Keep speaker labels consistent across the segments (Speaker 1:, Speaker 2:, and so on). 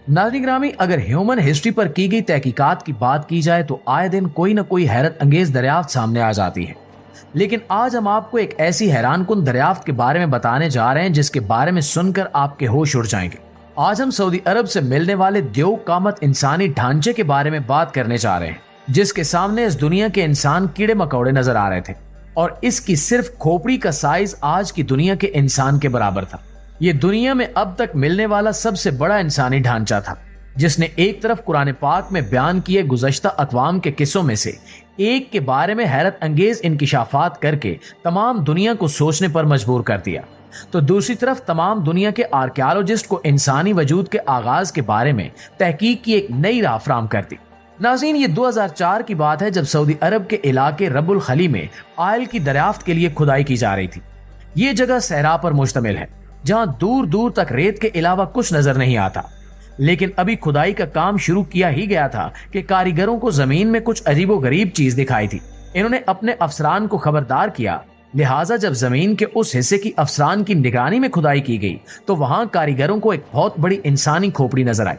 Speaker 1: नाज़रीन ग्रामी, अगर ह्यूमन हिस्ट्री पर की गई तहकीकात की बात की जाए तो आए दिन कोई न कोई हैरत अंगेज दरियाफ्त सामने आ जाती है। लेकिन आज हम आपको एक ऐसी हैरानकुन दरियाफ्त के बारे में बताने जा रहे हैं जिसके बारे में सुनकर आपके होश उड़ जाएंगे। आज हम सऊदी अरब से मिलने वाले द्यो कामत इंसानी ढांचे के बारे में बात करने जा रहे हैं, जिसके सामने इस दुनिया के इंसान कीड़े मकोड़े नजर आ रहे थे और इसकी सिर्फ खोपड़ी का साइज आज की दुनिया के इंसान के बराबर था। ये दुनिया में अब तक मिलने वाला सबसे बड़ा इंसानी ढांचा था, जिसने एक तरफ कुरान पाक में बयान किए गुज़श्ता अक़वाम के किस्सों में से एक के बारे में हैरत अंगेज इंकिशाफात करके तमाम दुनिया को सोचने पर मजबूर कर दिया, तो दूसरी तरफ तमाम दुनिया के आर्कियोलॉजिस्ट को इंसानी वजूद के आगाज के बारे में तहकीक की एक नई राह फराहम कर दी। नाज़रीन, ये 2004 की बात है जब सऊदी अरब के इलाके रब्बुल खली में आयल की दरियाफ्त के लिए खुदाई की जा रही थी। ये जगह सहरा पर मुश्तमिल है, जहां दूर दूर तक रेत के अलावा कुछ नजर नहीं आता। लेकिन अभी खुदाई का काम शुरू किया ही गया था कि कारीगरों को जमीन में कुछ अजीबो गरीब चीज दिखाई थी। इन्होंने अपने अफसरान को खबरदार किया, लिहाजा जब जमीन के उस हिस्से की अफसरान की निगरानी में खुदाई की गई तो वहां कारीगरों को एक बहुत बड़ी इंसानी खोपड़ी नजर आई,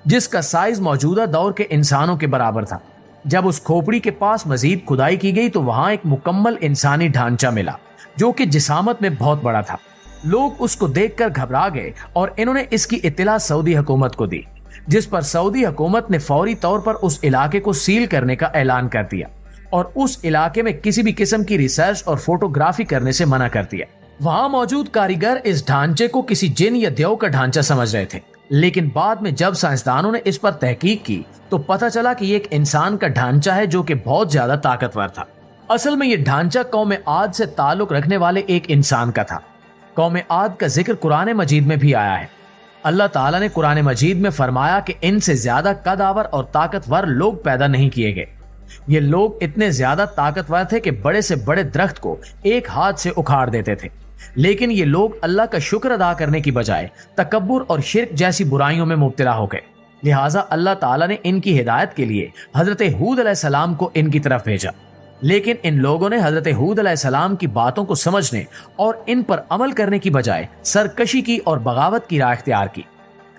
Speaker 1: जिसका साइज मौजूदा दौर के इंसानों के बराबर था। जब उस खोपड़ी के पास मजीद खुदाई की गई तो वहां एक मुकम्मल इंसानी ढांचा मिला, जो कि जिसामत में बहुत बड़ा था। लोग उसको देखकर घबरा गए और इन्होंने इसकी इत्तला सऊदी हुकूमत को दी, जिस पर सऊदी हुकूमत ने फौरी तौर पर उस इलाके को सील करने का ऐलान कर दिया और उस इलाके में किसी भी किस्म की रिसर्च और फोटोग्राफी करने से मना कर दिया। वहां मौजूद कारीगर इस ढांचे को किसी जिन या देव का ढांचा समझ रहे थे, लेकिन बाद में जब साइंसदानों ने इस पर तहकीक की तो पता चला कि ये एक इंसान का ढांचा है जो कि बहुत ज्यादा ताकतवर था। असल में ये ढांचा कौम आद से ताल्लुक रखने वाले एक इंसान का था। कौम आद का जिक्र कुरान मजीद में भी आया है। अल्लाह ताला ने कुरान मजीद में फरमाया कि इनसे ज्यादा कदावर और ताकतवर लोग पैदा नहीं किए गए। ये लोग इतने ज्यादा ताकतवर थे कि बड़े से बड़े दरख्त को एक हाथ से उखाड़ देते थे, लेकिन ये लोग अल्लाह का शुक्र अदा करने की बजाय तकब्बुर और शिर्क जैसी बुराइयों में मुब्तला हो गए। लिहाजा अल्लाह ताला ने इनकी हिदायत के लिए हजरत हूद अलैहिस्सलाम को इनकी तरफ भेजा, लेकिन इन लोगों ने हजरत हूद अलैहिस्सलाम की बातों को समझने और इन पर अमल करने की बजाय सरकशी की और बगावत की राह इख्तियार की।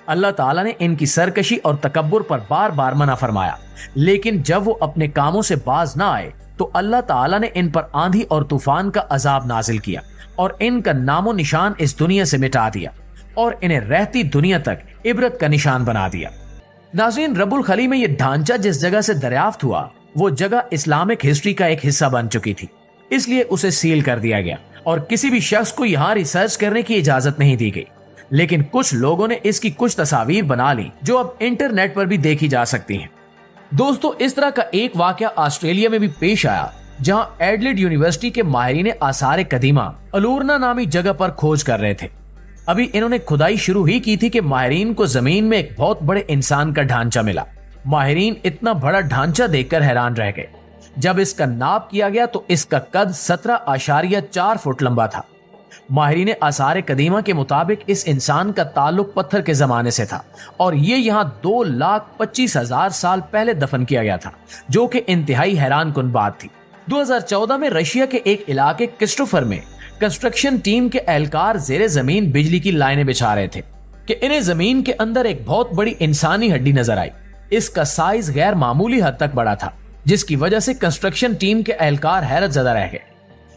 Speaker 1: अल्लाह ताला ने इनकी सरकशी और तकब्बुर पर बार बार मना फरमाया, लेकिन जब वो अपने कामों से बाज ना आए तो अल्लाह ताला ने इन पर आंधी और तूफान का अजाब नाजिल किया और इनका नामो निशान इस दुनिया से मिटा दिया और इन्हें रहती दुनिया तक इबरत का निशान बना दिया। नाज़रीन, रब्बुल खली में ये ढांचा जिस जगह से दरियाफ्त हुआ वो जगह इस्लामिक हिस्ट्री का एक हिस्सा बन चुकी थी, इसलिए उसे सील कर दिया गया और किसी भी शख्स को यहाँ रिसर्च करने की इजाजत नहीं दी गई। लेकिन कुछ लोगों ने इसकी कुछ तस्वीर बना ली जो अब इंटरनेट पर भी देखी जा सकती हैं। दोस्तों, इस तरह का एक वाकया ऑस्ट्रेलिया में भी पेश आया, जहां एडलेड यूनिवर्सिटी के माहिरीन आसार कदीमा अलूरना नामी जगह पर खोज कर रहे थे। अभी इन्होंने खुदाई शुरू ही की थी कि माहिरीन को जमीन में एक बहुत बड़े इंसान का ढांचा मिला। माहिरीन इतना बड़ा ढांचा देखकर हैरान रह गए। जब इसका नाप किया गया तो इसका कद 17.4 फुट लंबा था। माहिरीन आसार कदीमा के मुताबिक इस इंसान का ताल्लुक पत्थर के जमाने से था और ये यहाँ 2,25,000 साल पहले दफन किया गया था, जो कि इंतहाई हैरान कुन बात थी। 2014 में रशिया के एक इलाके क्रिस्टोफर में कंस्ट्रक्शन टीम के एहलकार जेरे जमीन बिजली की लाइनें बिछा रहे थे कि इन्हें जमीन के अंदर एक बहुत बड़ी इंसानी हड्डी नजर आई। इसका साइज गैर मामूली हद तक बड़ा था, जिसकी वजह से कंस्ट्रक्शन टीम के एहलकार हैरत ज़दा रह गए।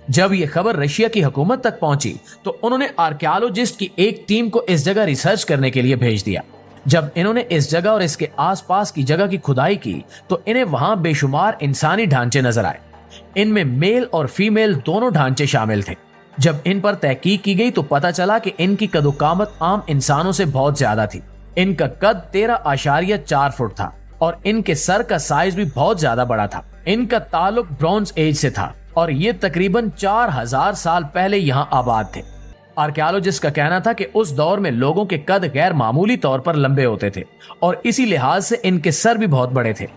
Speaker 1: जब यह खबर रशिया की हुकूमत तक पहुंची तो उन्होंने आर्कियोलॉजिस्ट की एक टीम को इस जगह रिसर्च करने के लिए भेज दिया। जब इन्होंने इस जगह और इसके आसपास की जगह की खुदाई की तो इन्हें वहां बेशुमार इंसानी ढांचे नजर आए। इनमें मेल और फीमेल दोनों ढांचे शामिल थे। जब इन पर तहकीक की गई तो पता चला कि इनकी कदोकामत आम इंसानों से बहुत ज्यादा थी। इनका कद 13.4 फुट था और इनके सर का साइज भी बहुत ज्यादा बड़ा था। इनका ताल्लुक ब्रॉन्ज एज से था और ये तकरीबन 4000 साल पहले यहाँ आबाद थे। आर्कियोलॉजिस्ट का कहना था कि उस दौर में लोगों के कद गैर मामूली तौर पर लंबे होते थे और इसी लिहाज से इनके सर भी बहुत बड़े थे।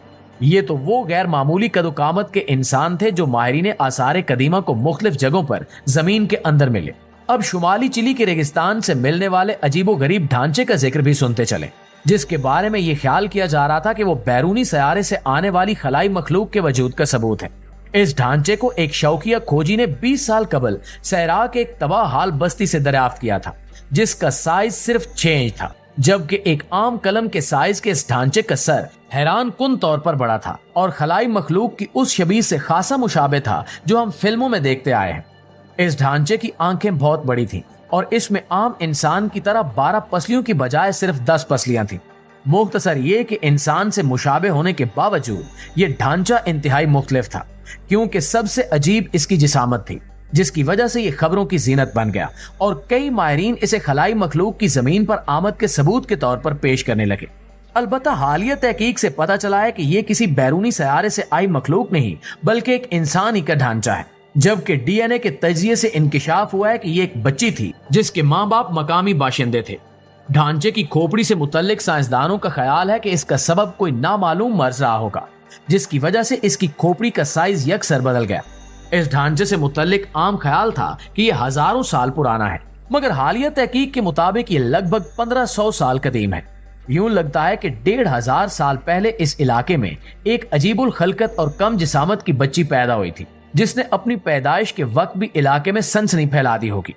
Speaker 1: ये तो वो गैर मामूली कदोकामत के इंसान थे जो माहिरीन आसार कदीमा को मुख्तलिफ जगहों पर जमीन के अंदर मिले। अब शुमाली चिली के रेगिस्तान से मिलने वाले अजीबो गरीब ढांचे का जिक्र भी सुनते चले, जिसके बारे में ये ख्याल किया जा रहा था कि वो बैरूनी सयारे से आने वाली खलाई मखलूक के वजूद का सबूत है। इस ढांचे को एक शौकिया खोजी ने 20 साल कबल सहरा के एक तबाह हाल बस्ती से दरियाफ्त किया था, जिसका साइज सिर्फ 6 इंच था, जबकि एक आम कलम के साइज के इस ढांचे का सर हैरान कुन तौर पर बड़ा था और खलाई मखलूक की उस शबीह से खासा मुशाबे था जो हम फिल्मों में देखते आए हैं। इस ढांचे की आंखें बहुत बड़ी थीं और इसमें आम इंसान की तरह 12 पसलियों की बजाय सिर्फ 10 पसलियां थीं। मुख्तसर ये कि इंसान से मुशाबे होने के बावजूद ये ढांचा इंतहाई मुख्तलिफ था, क्योंकि सबसे अजीब इसकी जिसामत थी, जिसकी वजह से ये खबरों की जीनत बन गया और कई माहिरीन इसे खलाई मखलूक की जमीन पर आमद के सबूत के तौर पर पेश करने लगे। अलबत्ता हालिया तहकीक से पता चला है कि ये किसी बैरूनी सयारे से आई मखलूक नहीं बल्कि एक इंसान ही का ढांचा है, जबकि डीएनए के तजिए से इंकिशाफ हुआ है कि ये एक बच्ची थी जिसके माँ बाप मकामी बाशिंदे थे। ढांचे की खोपड़ी से मुतल्लिक साइंसदानों का ख्याल है कि इसका सबब कोई नामालूम मर्ज रहा होगा, जिसकी वजह से इसकी खोपड़ी का साइज यकसर बदल गया। इस ढांचे से मुतल्लिक आम ख्याल था कि यह हजारों साल पुराना है, मगर हालिया तहकीक के मुताबिक ये लगभग 1500 साल कदीम है। यूं लगता है कि 1500 साल पहले इस इलाके में एक अजीबुल खलकत और कम जिसामत की बच्ची पैदा हुई थी, जिसने अपनी पैदाइश के वक्त भी इलाके में सनसनी फैला दी होगी।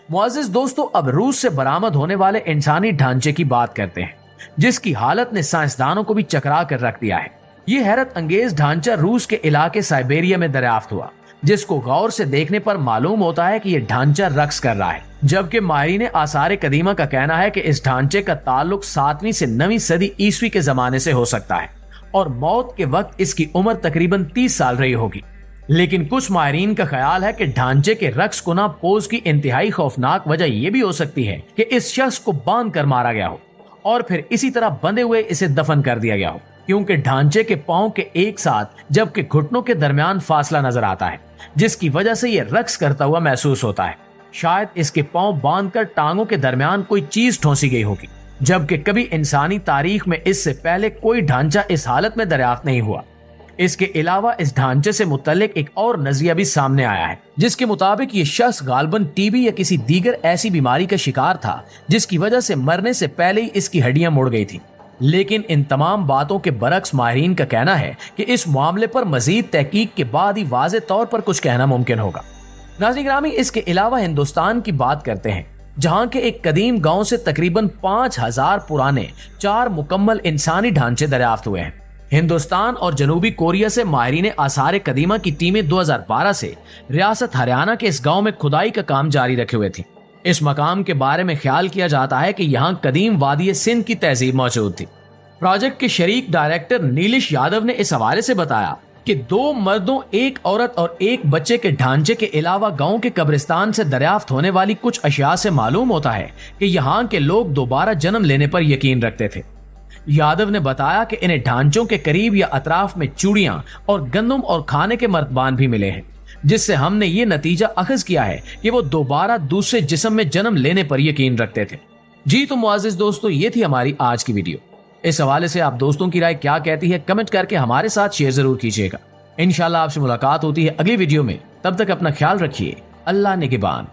Speaker 1: मुअज़्ज़िज़ दोस्तों, अब रूस से बरामद होने वाले इंसानी ढांचे की बात करते हैं, जिसकी हालत ने साइंसदानों को भी चकरा कर रख दिया है। ये हैरत अंगेज ढांचा रूस के इलाके साइबेरिया में दरियाफ्त हुआ, जिसको गौर से देखने पर मालूम होता है कि यह ढांचा रक्स कर रहा है, जबकि माहिरीन आसार कदीमा का कहना है कि इस ढांचे का ताल्लुक 7वीं से 9वीं सदी ईस्वी के जमाने से हो सकता है और मौत के वक्त इसकी उम्र तकरीबन 30 साल रही होगी। लेकिन कुछ माहिरीन का ख्याल है कि ढांचे के रक्स कुना पोज की इंतहाई खौफनाक वजह यह भी हो सकती है कि इस शख्स को बांध कर मारा गया हो और फिर इसी तरह बंधे हुए इसे दफन कर दिया गया हो, क्योंकि ढांचे के पांव के एक साथ जबकि घुटनों के दरमियान फासला नजर आता है, जिसकी वजह से यह रक्स करता हुआ महसूस होता है। शायद इसके पांव बांधकर टांगों के दरमियान कोई चीज ठोंसी गई होगी, जबकि कभी इंसानी तारीख में इससे पहले कोई ढांचा इस हालत में दरियाफ्त नहीं हुआ। इसके अलावा इस ढांचे से मुतल्लिक एक और नजरिया भी सामने आया है, जिसके मुताबिक ये शख्स गालबन टीबी या किसी दीगर ऐसी बीमारी का शिकार था जिसकी वजह से मरने से पहले ही इसकी हड्डियां मुड़ गई थी। लेकिन इन तमाम बातों के बरक्स माहिरीन का कहना है कि इस मामले पर मजीद तहकीक के बाद ही वाज़े तौर पर कुछ कहना मुमकिन होगा। नाज़रीन गिरामी, इसके अलावा हिंदुस्तान की बात करते हैं, जहां के एक कदीम गांव से तकरीबन 5000 पुराने 4 मुकम्मल इंसानी ढांचे दरियाफ्त हुए हैं। हिंदुस्तान और जनूबी कोरिया से माहिरीन आसार कदीमा की टीमें 2012 से रियासत हरियाणा के इस गांव में खुदाई का काम जारी रखे हुए थी। इस मकाम के बारे में ख्याल किया जाता है कि यहाँ कदीम वादी सिंध की तहजीब मौजूद थी। प्रोजेक्ट के शरीक डायरेक्टर नीलिश यादव ने इस हवाले से बताया कि 2 मर्दों, 1 औरत और 1 बच्चे के ढांचे के अलावा गांव के कब्रिस्तान से दरियाफ्त होने वाली कुछ अशिया से मालूम होता है कि यहाँ के लोग दोबारा जन्म लेने पर यकीन रखते थे। यादव ने बताया कि इन्हें ढांचों के करीब या अतराफ में चूड़ियां और गंदम और खाने के मर्तबान भी मिले हैं, जिससे हमने ये नतीजा अखज किया है कि वो दोबारा दूसरे जिस्म में जन्म लेने पर यकीन रखते थे। जी तो मुअज़्ज़िज़ दोस्तों, ये थी हमारी आज की वीडियो। इस हवाले से आप दोस्तों की राय क्या कहती है कमेंट करके हमारे साथ शेयर जरूर कीजिएगा। इंशाल्लाह आपसे मुलाकात होती है अगली वीडियो में। तब तक अपना ख्याल रखिए। अल्लाह निगहबान।